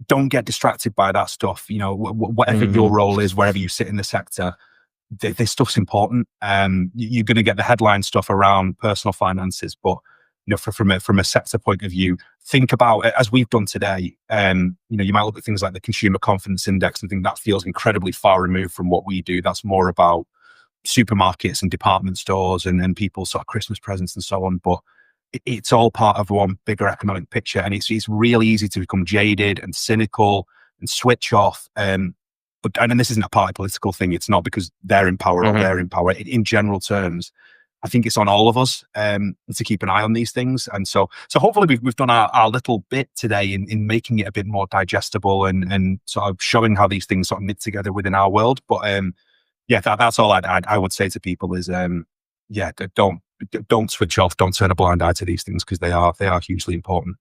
don't get distracted by that stuff. Whatever your role is, wherever you sit in the sector, this stuff's important. You're going to get the headline stuff around personal finances, but from a sector point of view, think about it as we've done today. You might look at things like the consumer confidence index and think that feels incredibly far removed from what we do. That's more about supermarkets and department stores and people's sort of Christmas presents and so on. But it's all part of one bigger economic picture, and it's really easy to become jaded and cynical and switch off. And this isn't a party political thing. It's not because they're in power or they're in power. In general terms, I think it's on all of us to keep an eye on these things. And so hopefully we've done our little bit today in making it a bit more digestible and sort of showing how these things sort of knit together within our world. But that's all I would say to people is don't switch off, don't turn a blind eye to these things, because they are hugely important.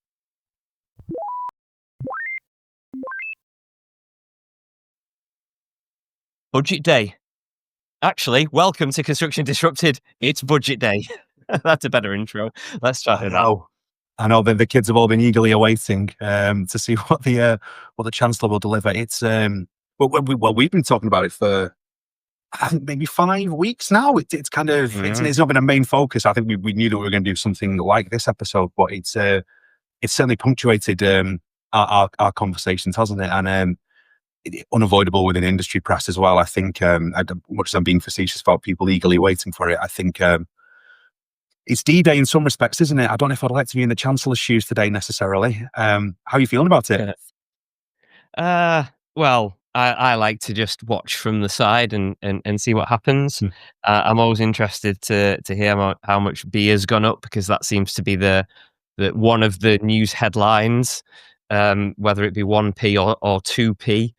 Budget day. Actually, welcome to Construction Disrupted. It's budget day. That's a better intro. Let's try that. I know that the kids have all been eagerly awaiting to see what the Chancellor will deliver. It's we've been talking about it for I think maybe 5 weeks now. It's kind of it's not been a main focus. I think we knew that we were going to do something like this episode, but it's certainly punctuated our conversations, hasn't it? And unavoidable within industry press as well. I think, much as I'm being facetious about people eagerly waiting for it, I think it's D-Day in some respects, isn't it? I don't know if I'd like to be in the Chancellor's shoes today necessarily. How are you feeling about it? Well, I like to just watch from the side and see what happens. I'm always interested to hear how much beer's gone up, because that seems to be the one of the news headlines, whether it be 1p or 2p.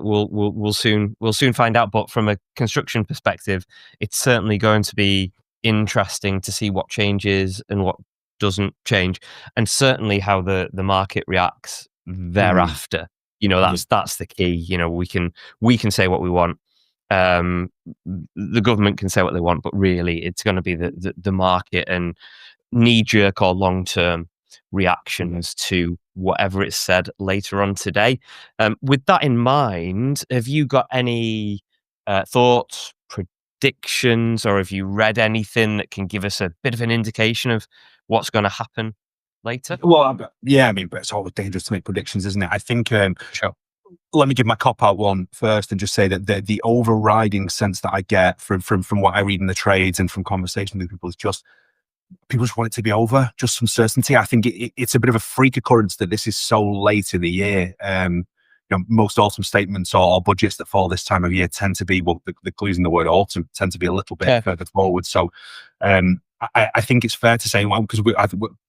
We'll soon find out. But from a construction perspective, it's certainly going to be interesting to see what changes and what doesn't change, and certainly how the market reacts thereafter. That's the key. We can say what we want. The government can say what they want, but really it's going to be the market and knee-jerk or long-term reactions to whatever is said later on today. With that in mind, have you got any thoughts, predictions, or have you read anything that can give us a bit of an indication of what's going to happen later? Well, but it's always dangerous to make predictions, isn't it? I think, Sure. Let me give my cop-out one first and just say that the overriding sense that I get from what I read in the trades and from conversations with people is just people just want it to be over, just some certainty. I think it's a bit of a freak occurrence that this is so late in the year. Most autumn statements or budgets that fall this time of year tend to be, the clues in the word autumn tend to be a little bit further forward. So I think it's fair to say, because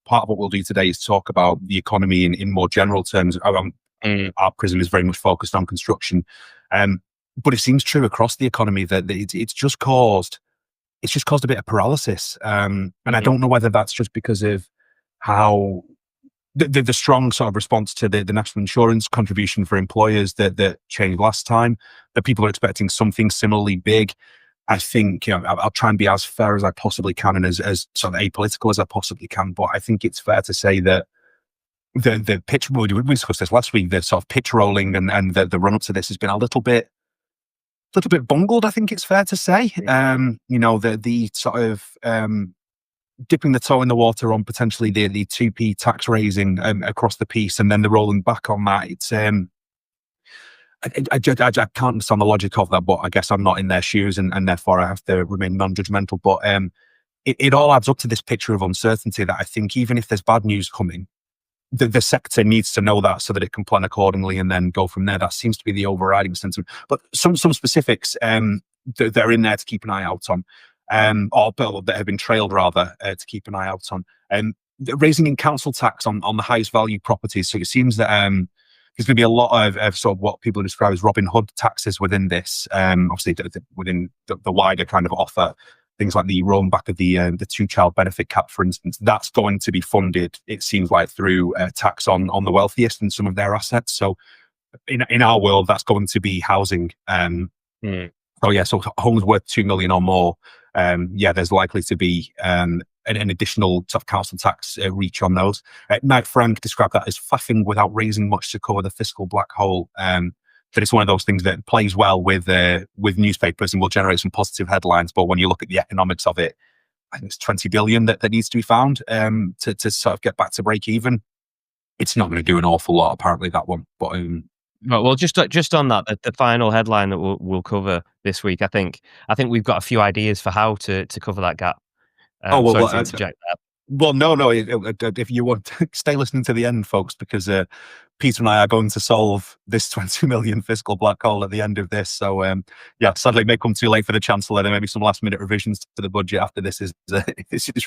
part of what we'll do today is talk about the economy in more general terms. Our prism is very much focused on construction, but it seems true across the economy that it's just caused a bit of paralysis. And I don't know whether that's just because of how the strong sort of response to the national insurance contribution for employers that changed last time, that people are expecting something similarly big. I think, I'll try and be as fair as I possibly can and as sort of apolitical as I possibly can. But I think it's fair to say that the pitch, we discussed this last week, the sort of pitch rolling and the run up to this has been a little bit bungled, I think it's fair to say. The sort of dipping the toe in the water on potentially the 2p tax raising across the piece, and then the rolling back on that. It's I can't understand the logic of that, but I guess I'm not in their shoes, and therefore I have to remain non-judgmental. But it all adds up to this picture of uncertainty that I think even if there's bad news coming, the sector needs to know that so that it can plan accordingly and then go from there. That seems to be the overriding sentiment. But some specifics that are in there to keep an eye out on, or that have been trailed rather to keep an eye out on. Raising in council tax on the highest value properties. So it seems that there's going to be a lot of sort of what people describe as Robin Hood taxes within this. Obviously, within the wider kind of offer. Things like the rolling back of the 2-child benefit cap, for instance, that's going to be funded, it seems like, through tax on the wealthiest and some of their assets. So in our world, that's going to be housing. So homes worth 2 million or more. There's likely to be an additional sort of council tax reach on those. Knight Frank described that as faffing without raising much to cover the fiscal black hole. That it's one of those things that plays well with newspapers and will generate some positive headlines. But when you look at the economics of it, I think it's 20 billion that needs to be found to sort of get back to break even. It's not going to do an awful lot, apparently, that one. But Well, just on that, the final headline that we'll cover this week, I think we've got a few ideas for how to cover that gap. Sorry to interject that. Well, no. If you want, stay listening to the end, folks, because Peter and I are going to solve this 20 million fiscal black hole at the end of this. So, yeah, sadly, it may come too late for the Chancellor. There may be some last-minute revisions to the budget after this is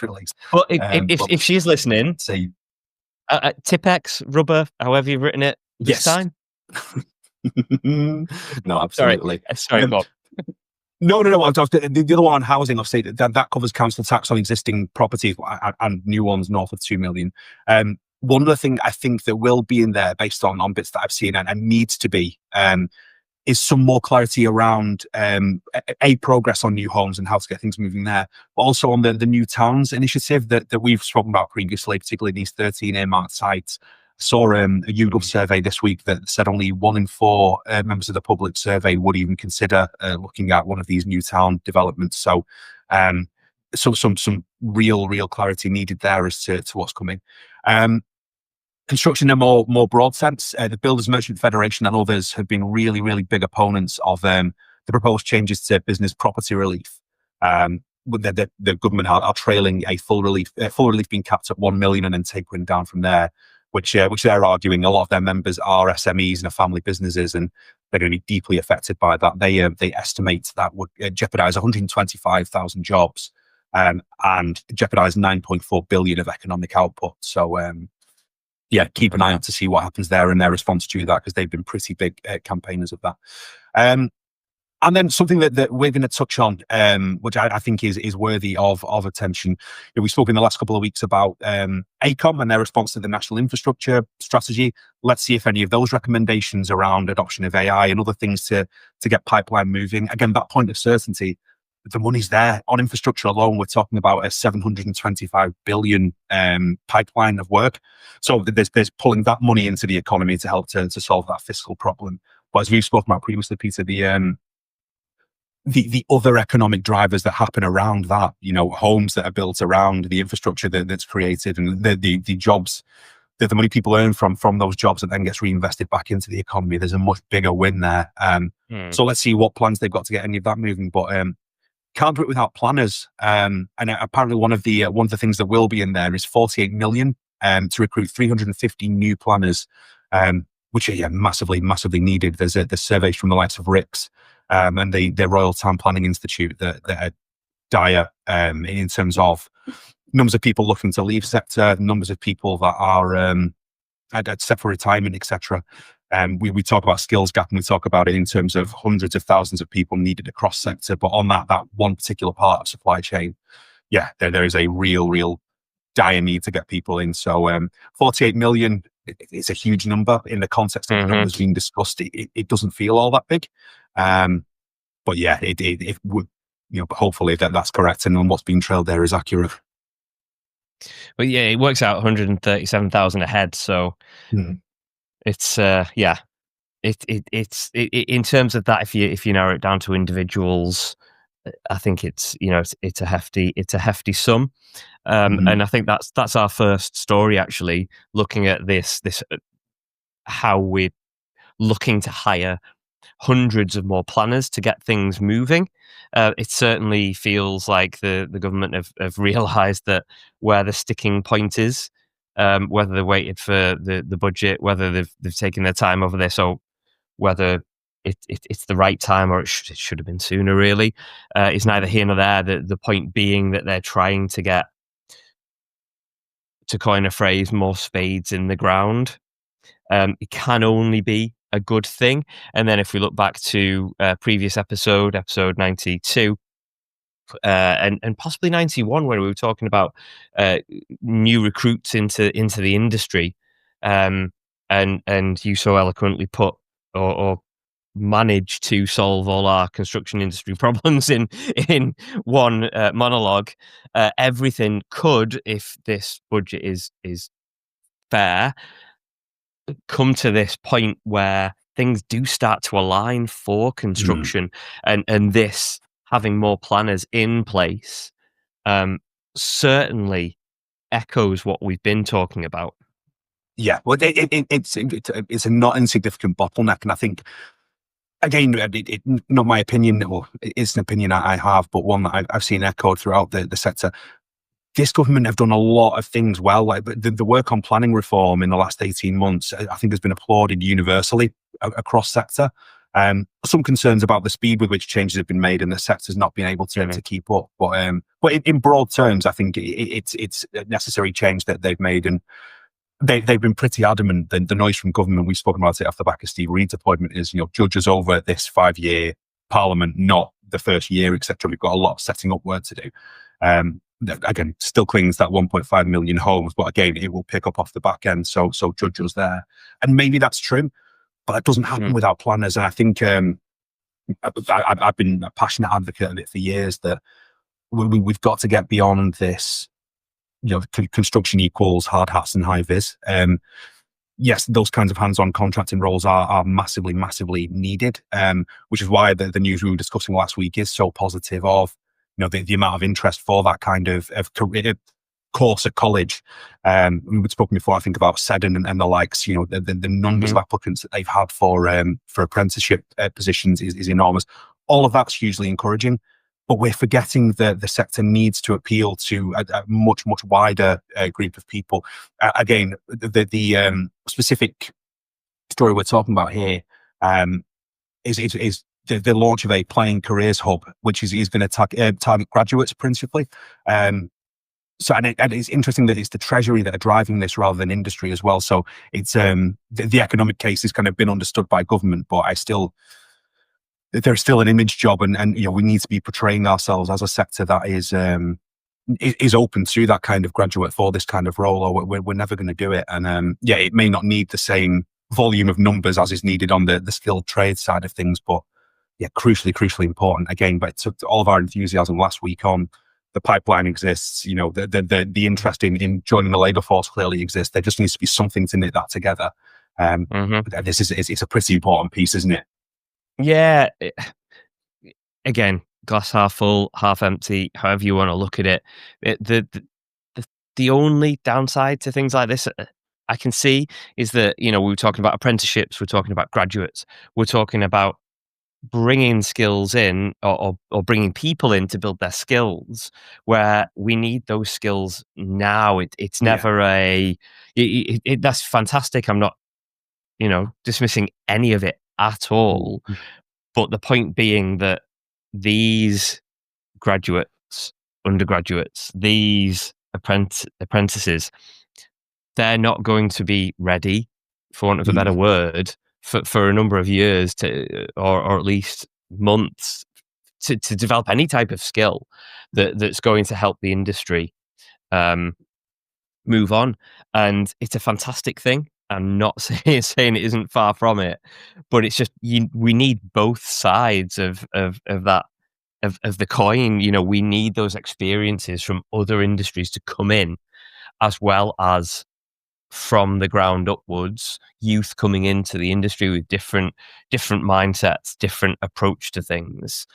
released. But if she's listening, say Tipex, rubber, however you've written it this time. No, absolutely. Sorry, Bob. No. The other one on housing, I've said that covers council tax on existing properties and new ones north of 2 million. One other thing I think that will be in there based on bits that I've seen and needs to be is some more clarity around progress on new homes and how to get things moving there, but also on the new towns initiative that we've spoken about previously, particularly these 13 earmarked sites. I saw a YouGov survey this week that said only 1 in 4 members of the public survey would even consider looking at one of these new town developments. So, some real clarity needed there as to what's coming. Construction in a more broad sense, the Builders Merchant Federation and others have been really big opponents of the proposed changes to business property relief. The government are trailing a full relief being capped at 1 million and then tapering down from there, which they're arguing a lot of their members are SMEs and are family businesses, and they're going to be deeply affected by that. They estimate that would jeopardize 125,000 jobs and jeopardize 9.4 billion of economic output. So, yeah, keep an eye out to see what happens there and their response to that, because they've been pretty big campaigners of that. And then something that we're going to touch on, which I think is worthy of attention. We spoke in the last couple of weeks about AECOM and their response to the National Infrastructure Strategy. Let's see if any of those recommendations around adoption of AI and other things to get pipeline moving. Again, that point of certainty, the money's there. On infrastructure alone, we're talking about a 725 billion pipeline of work. So there's pulling that money into the economy to help to solve that fiscal problem. But as we've spoken about previously, Peter, the other economic drivers that happen around that, homes that are built around the infrastructure that's created, and the jobs, the money people earn from those jobs that then gets reinvested back into the economy. There's a much bigger win there. So let's see what plans they've got to get any of that moving. But can't do it without planners. And apparently one of the things that will be in there is 48 million to recruit 350 new planners, which are massively needed. There's surveys from the likes of RICS and the Royal Town Planning Institute that are dire in terms of numbers of people looking to leave sector, numbers of people that are set for retirement, etc. We talk about skills gap, and we talk about it in terms of hundreds of thousands of people needed across sector. But on that one particular part of supply chain, there is a real dire need to get people in. So 48 million is a huge number in the context of the numbers being discussed. It doesn't feel all that big, but yeah, it would. But hopefully that's correct, and what's being trailed there is accurate. But yeah, it works out 137,000 a head. So it's it's in terms of that. If you narrow it down to individuals, I think it's a hefty sum. And I think that's our first story, actually, looking at this how we're looking to hire hundreds of more planners to get things moving. It certainly feels like the government have realised that where the sticking point is, whether they waited for the budget, whether they've taken their time over this, or whether it's the right time or it should have been sooner, really. It's neither here nor there. The point being that they're trying to get, to coin a phrase, more spades in the ground. It can only be a good thing. And then if we look back to previous episode 92, and possibly 91, where we were talking about new recruits into the industry, and you so eloquently put, or manage to solve all our construction industry problems in one monologue. Everything could, if this budget is fair, come to this point where things do start to align for construction, and this having more planners in place certainly echoes what we've been talking about. Yeah, well, it's a not insignificant bottleneck, and I think, again, not my opinion, or it's an opinion I have, but one that I've seen echoed throughout the sector. This government have done a lot of things well. Like the work on planning reform in the last 18 months, I think, has been applauded universally across sector. Some concerns about the speed with which changes have been made, and the sector's not been able to keep up. But in broad terms, I think it's a necessary change that they've made, and they've been pretty adamant. The noise from government, we've spoken about it off the back of Steve Reed's appointment, is, judges over this 5-year parliament, not the first year, etc. We've got a lot of setting up work to do. Again, still clings that 1.5 million homes, but again, it will pick up off the back end. So judge us there, and maybe that's true, but that doesn't happen without planners. And I think I've been a passionate advocate of it for years, that we've got to get beyond this. Construction equals hard hats and high vis. Yes, those kinds of hands-on contracting roles are massively, massively needed, which is why the news we were discussing last week is so positive of, the amount of interest for that kind of career course at college. We've spoken before, I think, about Seddon and the likes. The numbers of applicants that they've had for apprenticeship positions is enormous. All of that's hugely encouraging. But we're forgetting that the sector needs to appeal to a much, much wider group of people. Again, the specific story we're talking about here is the launch of a planning careers hub, which is going to target graduates principally. And it's interesting that it's the Treasury that are driving this rather than industry as well. So it's the economic case has kind of been understood by government, but there's still an image job, and we need to be portraying ourselves as a sector that is open to that kind of graduate for this kind of role, or we're never going to do it. And it may not need the same volume of numbers as is needed on the skilled trade side of things, but crucially important. Again, but it took all of our enthusiasm last week on the pipeline exists. The interest in joining the labour force clearly exists. There just needs to be something to knit that together. It's a pretty important piece, isn't it? Yeah. Again, glass half full, half empty, however you want to look at it. The only downside to things like this I can see is that, we were talking about apprenticeships, we're talking about graduates, we're talking about bringing skills in, or bringing people in to build their skills, where we need those skills now. It's never that's fantastic. I'm not, dismissing any of it at all. But the point being that these graduates, undergraduates, these apprentices, they're not going to be ready, for want of a better word, for a number of years or at least months to develop any type of skill that's going to help the industry move on. And it's a fantastic thing. I'm not saying it isn't far from it, but it's just we need both sides of that of the coin. We need those experiences from other industries to come in, as well as from the ground upwards, youth coming into the industry with different mindsets, different approach to things.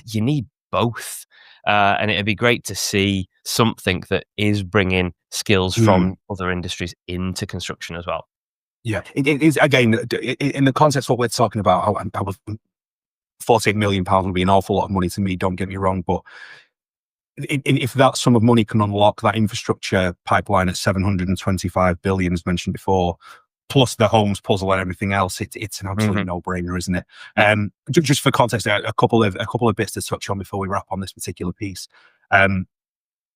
You need both. And it'd be great to see something that is bringing skills from other industries into construction as well. Yeah, it is, again, in the context of what we're talking about. I was £48 million would be an awful lot of money to me, don't get me wrong, but if that sum of money can unlock that infrastructure pipeline at 725 billion, as mentioned before, plus the homes puzzle and everything else, it's an absolute no-brainer, isn't it? Just for context, a couple of bits to touch on before we wrap on this particular piece.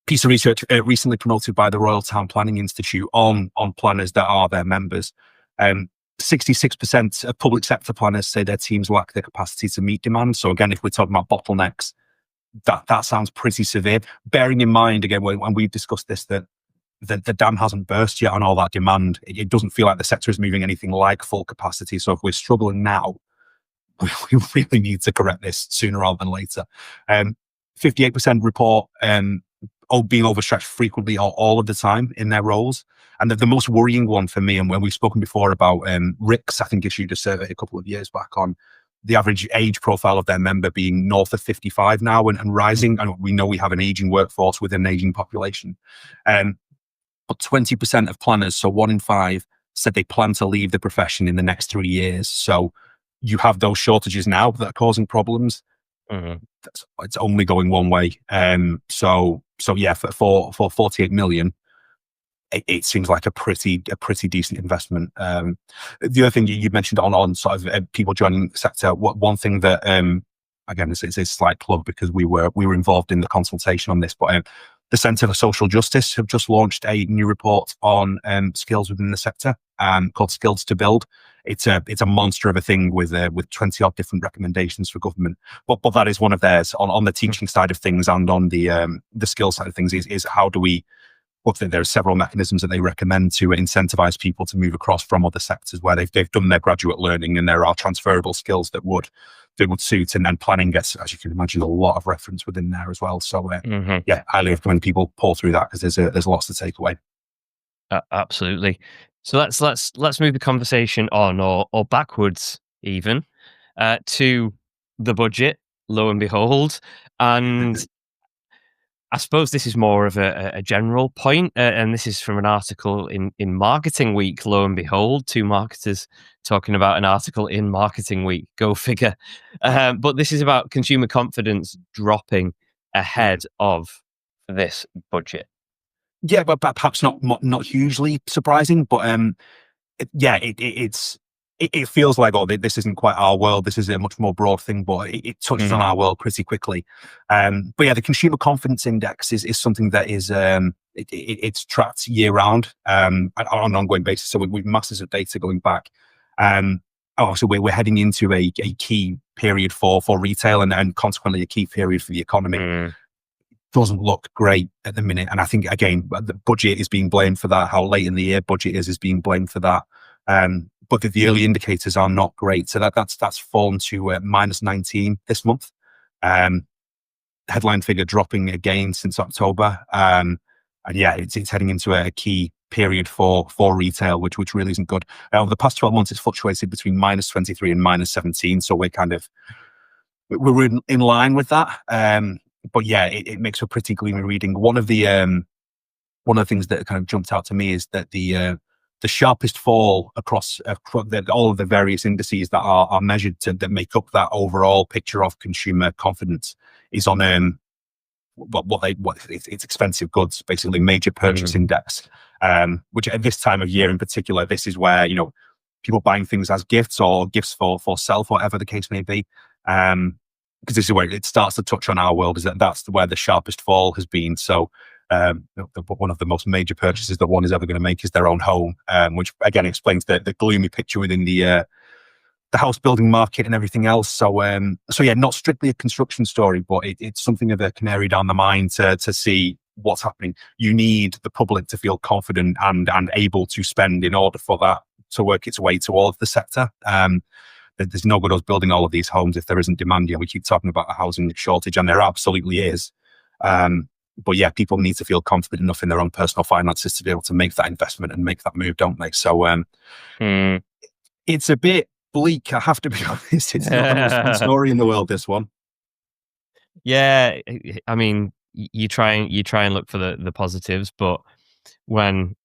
Piece of research recently promoted by the Royal Town Planning Institute on planners that are their members. 66% of public sector planners say their teams lack the capacity to meet demand. So again, if we're talking about bottlenecks, that sounds pretty severe. Bearing in mind, again, when we've discussed this, that the dam hasn't burst yet on all that demand. It doesn't feel like the sector is moving anything like full capacity. So if we're struggling now, we really need to correct this sooner rather than later. 58% report being overstretched frequently or all of the time in their roles. And the most worrying one for me, and when we've spoken before about RICS, I think issued a survey a couple of years back on the average age profile of their member being north of 55 now and rising. And we know we have an aging workforce with an aging population. But 20% of planners, so 1 in 5, said they plan to leave the profession in the next 3 years. So you have those shortages now that are causing problems. It's only going one way. So yeah, for 48 million, it seems like a pretty decent investment. The other thing you mentioned on sort of people joining the sector, one thing that again, it's a slight plug because we were involved in the consultation on this, but the Centre for Social Justice have just launched a new report on skills within the sector called Skills to Build. It's a monster of a thing with 20 odd different recommendations for government, but that is one of theirs on the teaching side of things, and on the skill side of things is how do we. Well, there are several mechanisms that they recommend to incentivize people to move across from other sectors where they've done their graduate learning, and there are transferable skills that would suit. And then planning gets, as you can imagine, a lot of reference within there as well. So yeah, highly recommend people pull through that because there's lots to take away. Absolutely. So let's move the conversation on or backwards even to the budget. Lo and behold, and I suppose this is more of a general point, and this is from an article in Marketing Week. Lo and behold, 2 marketers talking about an article in Marketing Week. Go figure. But this is about consumer confidence dropping ahead of this budget. Yeah, but perhaps not hugely surprising, but it feels like, oh, this isn't quite our world. This is a much more broad thing, but it touches on our world pretty quickly. But yeah, the Consumer Confidence Index is something that is it's tracked year round on an ongoing basis. So we've masses of data going back. So we're heading into a key period for retail and consequently a key period for the economy. Doesn't look great at the minute, and I think again the budget is being blamed for that. How late in the year budget is being blamed for that. But the early indicators are not great. So that's fallen to minus 19 this month. Headline figure dropping again since October. And yeah, it's heading into a key period for retail, which really isn't good. Over the past 12 months, it's fluctuated between minus 23 and minus 17. So we're in line with that. But yeah, it makes for pretty gloomy reading. One of the things that kind of jumped out to me is that the sharpest fall across all of the various indices that are measured that make up that overall picture of consumer confidence is on it's expensive goods, basically major purchase index, which at this time of year in particular, this is where people buying things as gifts or gifts for self, whatever the case may be. Because this is where it starts to touch on our world, is that's where the sharpest fall has been. So one of the most major purchases that one is ever going to make is their own home, which again explains the gloomy picture within the house building market and everything else. So yeah, not strictly a construction story, but it's something of a canary down the mine to see what's happening. You need the public to feel confident and able to spend in order for that to work its way towards the sector. There's no good us building all of these homes if there isn't demand. We keep talking about a housing shortage, and there absolutely is. But yeah, people need to feel confident enough in their own personal finances to be able to make that investment and make that move, don't they? So it's a bit bleak, I have to be honest. It's not the most fun story in the world, this one. Yeah, I mean, you try and look for the positives, but when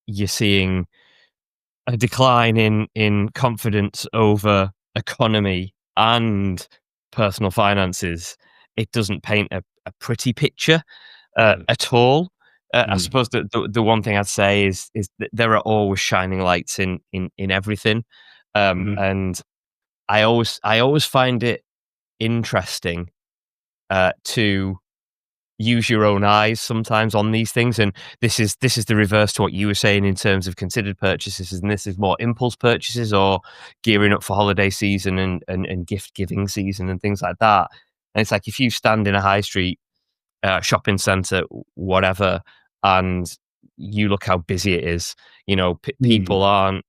you're seeing a decline in confidence over economy and personal finances, it doesn't paint a pretty picture at all. I suppose the one thing I'd say is that there are always shining lights in everything, and I always find it interesting to use your own eyes sometimes on these things. And this is the reverse to what you were saying in terms of considered purchases, and this is more impulse purchases or gearing up for holiday season and gift giving season and things like that. And it's like, if you stand in a high street shopping center, whatever, and you look how busy it is, people aren't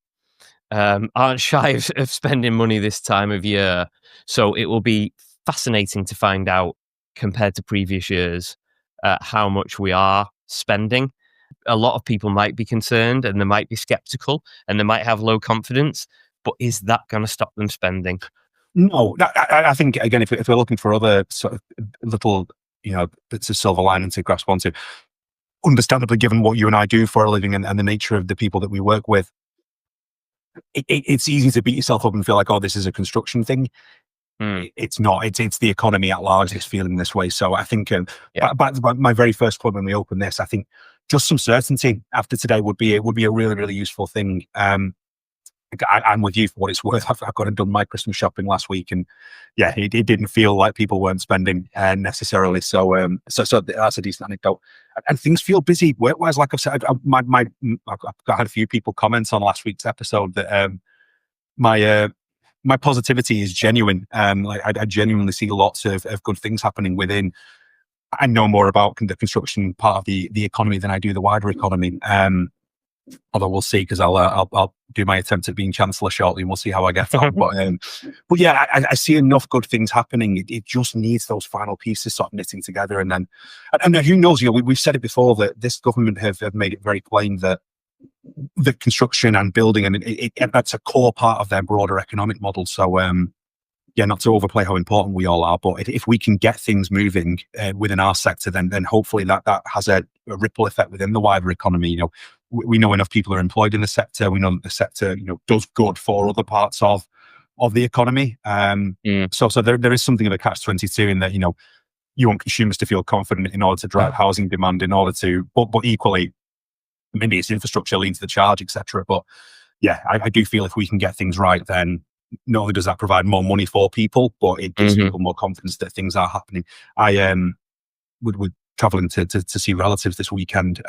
aren't shy of spending money this time of year. So it will be fascinating to find out, compared to previous years, how much we are spending. A lot of people might be concerned and they might be skeptical and they might have low confidence, but is that going to stop them spending? No, I think, again, if we're looking for other sort of little, bits of silver lining to grasp onto, understandably, given what you and I do for a living and the nature of the people that we work with, it's easy to beat yourself up and feel like, oh, this is a construction thing. It's not. It's the economy at large that's feeling this way. So I think, back to my very first point when we opened this, I think just some certainty after today would be a really, really useful thing. I'm with you for what it's worth. I've gone and done my Christmas shopping last week, and it didn't feel like people weren't spending necessarily. So that's a decent anecdote. And things feel busy work-wise. Like I've said, I've had a few people comment on last week's episode that my positivity is genuine. Like I genuinely see lots of good things happening within. I know more about the construction part of the economy than I do the wider economy. Although we'll see, because I'll do my attempt at being Chancellor shortly, and we'll see how I get on. But yeah, I see enough good things happening. It just needs those final pieces sort of knitting together, and then who knows? We've said it before that this government have made it very plain that the construction and building, and that's a core part of their broader economic model. So not to overplay how important we all are, but if we can get things moving within our sector, then hopefully that has a ripple effect within the wider economy. We know enough people are employed in the sector. We know that the sector, does good for other parts of the economy. So there is something of a catch-22 in that, you want consumers to feel confident in order to drive housing demand, in order to, but equally, maybe it's infrastructure leads the charge, etc. But I do feel if we can get things right, then not only does that provide more money for people, but it gives people more confidence that things are happening. I would traveling to see relatives this weekend.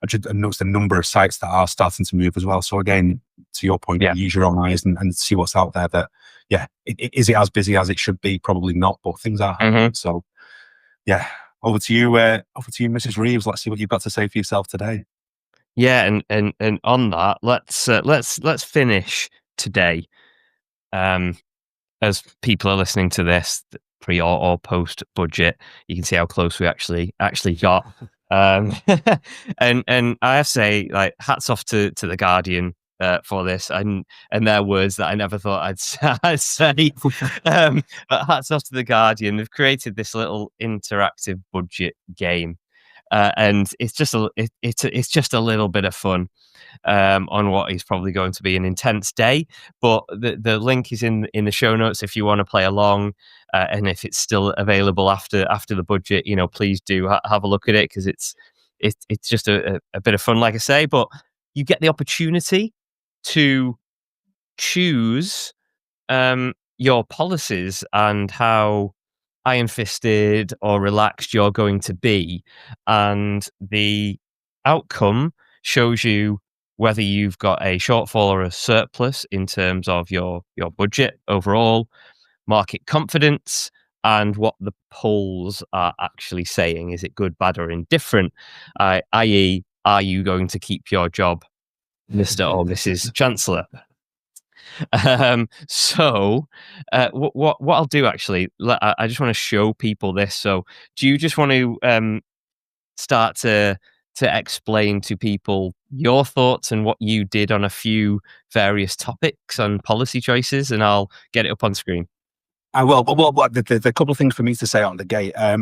I just noticed a number of sites that are starting to move as well. So again, to your point, use your own eyes and see what's out there. That is it as busy as it should be? Probably not, but things are happening. So over to you, Mrs. Reeves. Let's see what you've got to say for yourself today. Yeah, and on that, let's finish today. As people are listening to this pre or post budget, you can see how close we actually got. And I have to say, like, hats off to the Guardian for this, and their words that I never thought I'd say. But hats off to the Guardian. They've created this little interactive budget game, and it's just a little bit of fun. On what is probably going to be an intense day, but the link is in the show notes if you want to play along, and if it's still available after the budget, please do have a look at it, because it's just a bit of fun, like I say. But you get the opportunity to choose your policies and how iron-fisted or relaxed you're going to be, and the outcome shows you whether you've got a shortfall or a surplus in terms of your budget overall, market confidence, and what the polls are actually saying. Is it good, bad, or indifferent? I.e., are you going to keep your job, Mr. or Mrs. Chancellor? So what I'll do, actually, I just want to show people this. So do you just want to start to explain to people your thoughts and what you did on a few various topics and policy choices, and I'll get it up on screen? I will. Well, the couple of things for me to say out of the gate. I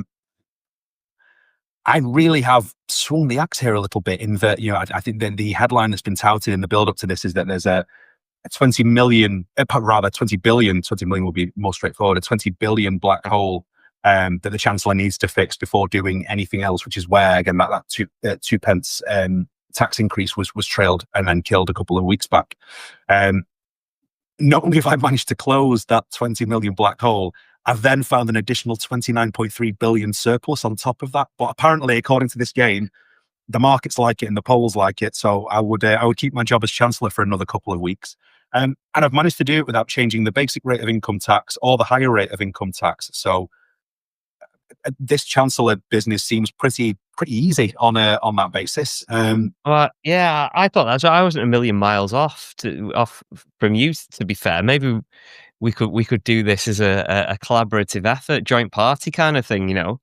really have swung the axe here a little bit, in that, I think that the headline that's been touted in the build up to this is that there's a 20 billion will be more straightforward, a 20 billion black hole that the Chancellor needs to fix before doing anything else, which is where, again, that 2 pence tax increase was trailed and then killed a couple of weeks back. Not only have I managed to close that 20 million black hole, I've then found an additional 29.3 billion surplus on top of that. But apparently, according to this game, the markets like it and the polls like it. So I would keep my job as Chancellor for another couple of weeks. And I've managed to do it without changing the basic rate of income tax or the higher rate of income tax. So this Chancellor business seems pretty pretty easy on that basis. Well, yeah, I thought that. So I wasn't a million miles off from you. To be fair, maybe we could do this as a collaborative effort, joint party kind of thing. Well,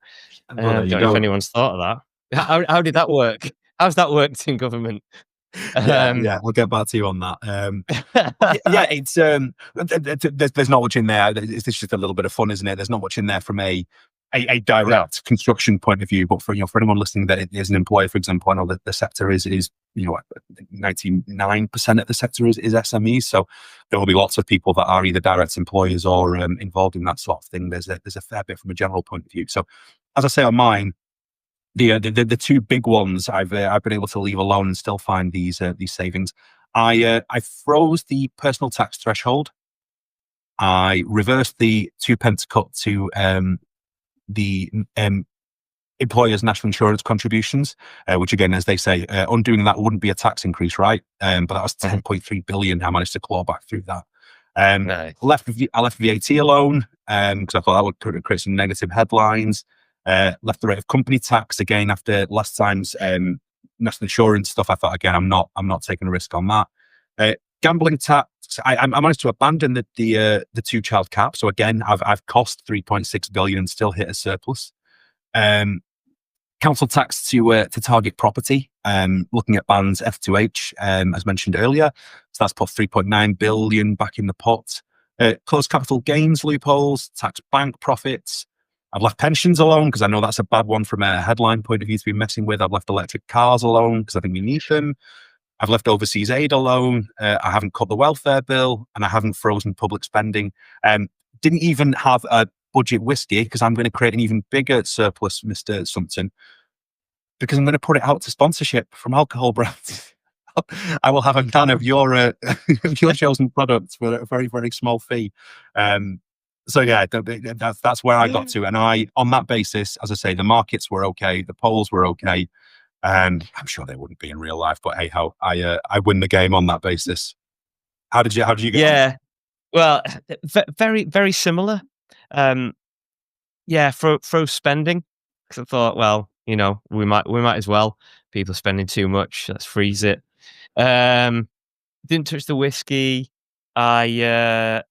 there Don't you know if go. anyone's thought of that. How did that work? How's that worked in government? Yeah, Um, yeah, I'll get back to you on that. Yeah, it's there's not much in there. It's just a little bit of fun, isn't it? There's not much in there from a no. direct construction point of view, but for anyone listening that is an employer, for example, I know that the sector is 99% of the sector is SMEs, so there will be lots of people that are either direct employers or involved in that sort of thing. There's a fair bit from a general point of view. So, as I say on mine, the two big ones I've been able to leave alone and still find these savings. I froze the personal tax threshold. I reversed the 2 pence cut to the employers' national insurance contributions, which again, as they say, undoing that wouldn't be a tax increase, right? But that was 10.3 billion. I managed to claw back through that. Nice. I left VAT alone because I thought that would create some negative headlines. Left the rate of company tax again after last time's national insurance stuff. I thought again, I'm not taking a risk on that. Gambling tax. I managed to abandon the 2-child cap. So again, I've cost 3.6 billion and still hit a surplus. Council tax to target property. Looking at bands F2H, as mentioned earlier. So that's put 3.9 billion back in the pot. Closed capital gains loopholes, tax bank profits. I've left pensions alone because I know that's a bad one from a headline point of view to be messing with. I've left electric cars alone because I think we need them. I've left overseas aid alone. I haven't cut the welfare bill, and I haven't frozen public spending. Didn't even have a budget whiskey because I'm going to create an even bigger surplus, Mr. Sumpton, because I'm going to put it out to sponsorship from alcohol brands. I will have a can of your chosen products for a very, very small fee. So yeah, that's where I got to, and on that basis, as I say, the markets were okay, the polls were okay, and I'm sure they wouldn't be in real life, but hey ho, I win the game on that basis. How did you get on? Yeah. Well, very very similar. Yeah, froze spending because I thought, well, we might as well. People spending too much. Let's freeze it. Didn't touch the whiskey. I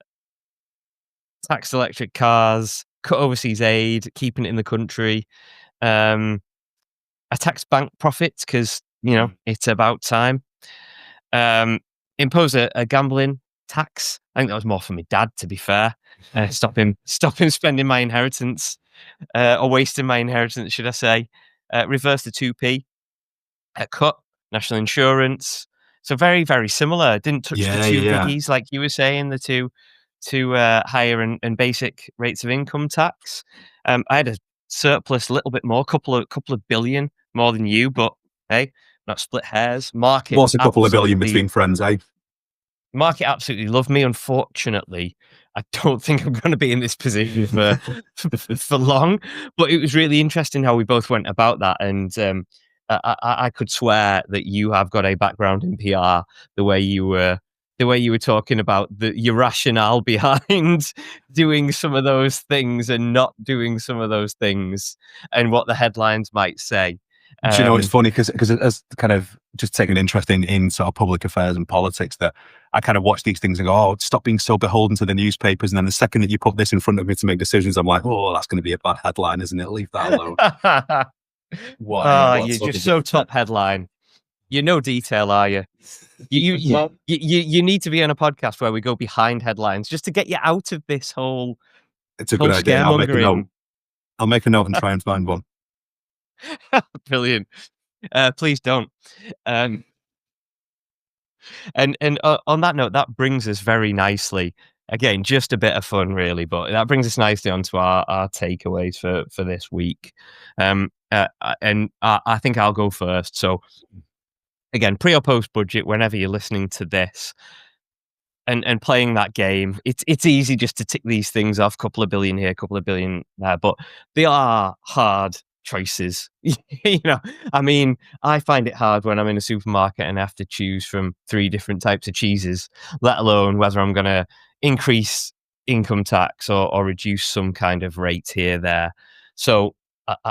taxed electric cars, cut overseas aid, keeping it in the country. I taxed bank profits because it's about time. Impose a gambling tax. I think that was more for my dad, to be fair. Stop him spending my inheritance or wasting my inheritance, should I say? Reverse the 2p. Cut national insurance. So very very similar. Didn't touch the two Yeah. biggies like you were saying. The two higher and basic rates of income tax. I had a surplus, a little bit more, couple of billion more than you, but hey, not split hairs. What's a couple of billion between friends, eh? Market absolutely loved me. Unfortunately, I don't think I'm going to be in this position for long. But it was really interesting how we both went about that, and I could swear that you have got a background in PR. The way you were talking about your rationale behind doing some of those things and not doing some of those things, and what the headlines might say. Do you know, it's funny because as kind of just taking an interest in sort of public affairs and politics, that I kind of watch these things and go, oh, stop being so beholden to the newspapers. And then the second that you put this in front of me to make decisions, I'm like, oh, that's going to be a bad headline, isn't it? Leave that alone. You're just so top headline. You're no detail, are you? You need to be on a podcast where we go behind headlines just to get you out of this whole. It's a good idea. I'll make a note. I'll make a note and try and find one. Brilliant. Please don't. And on that note, that brings us very nicely. Again, just a bit of fun, really, but that brings us nicely onto our takeaways for this week. And I think I'll go first. So, again, pre or post budget, whenever you're listening to this and playing that game, it's easy just to tick these things off. Couple of billion here, couple of billion there, but they are hard choices. I mean, I find it hard when I'm in a supermarket and I have to choose from 3 different types of cheeses, let alone whether I'm going to increase income tax or reduce some kind of rate here there. So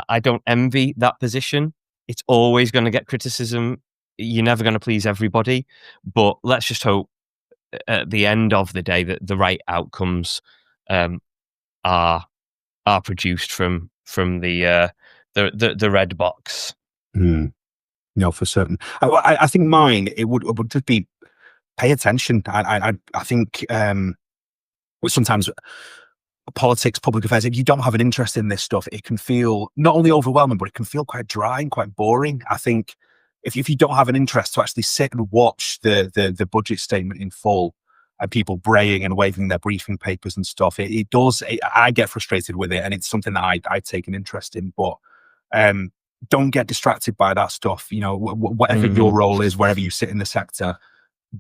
I don't envy that position. it's always going to get criticism. You're never going to please everybody, but let's just hope at the end of the day that the right outcomes um, are produced from the red box. No, for certain. I think mine, it would just be pay attention. I think sometimes politics, public affairs, if you don't have an interest in this stuff, it can feel not only overwhelming, but it can feel quite dry and quite boring. I think if you don't have an interest to actually sit and watch the budget statement in full and people braying and waving their briefing papers and stuff, it does. I get frustrated with it, and it's something that I take an interest in. But don't get distracted by that stuff. You know, whatever your role is, wherever you sit in the sector,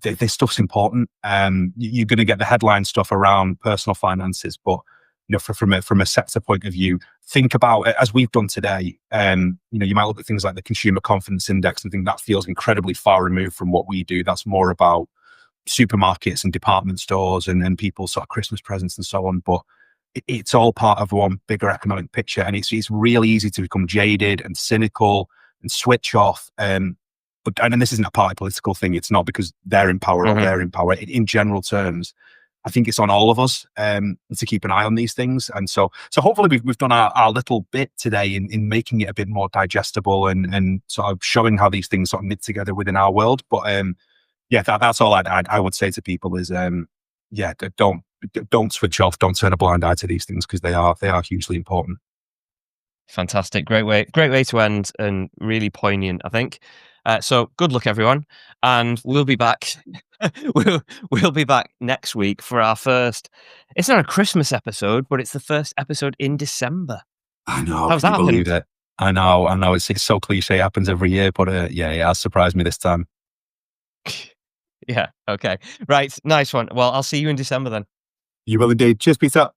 this stuff's important. You're going to get the headline stuff around personal finances, but you know, from a sector point of view, think about it as we've done today. You know, you might look at things like the consumer confidence index and think that feels incredibly far removed from what we do. That's more about supermarkets and department stores and people's sort of Christmas presents and so on. But it's all part of one bigger economic picture, and it's really easy to become jaded and cynical and switch off. But and this isn't a party political thing. It's not because they're in power or they're in power. In general terms, I think it's on all of us to keep an eye on these things. And so hopefully we've done our little bit today in making it a bit more digestible and sort of showing how these things sort of knit together within our world. But yeah, that's all I would say to people is yeah, don't switch off, don't turn a blind eye to these things, because they are hugely important. Fantastic. Great way to end, and really poignant, I think. So good luck, everyone. And we'll be back. we'll be back next week for our first, it's not a Christmas episode, but it's the first episode in December. I know. How's Can that you believe happened? it? I know. It's so cliche. It happens every year, but yeah, it has surprised me this time. Yeah. Okay. Right. Nice one. Well, I'll see you in December then. You will indeed. Cheers, Peter.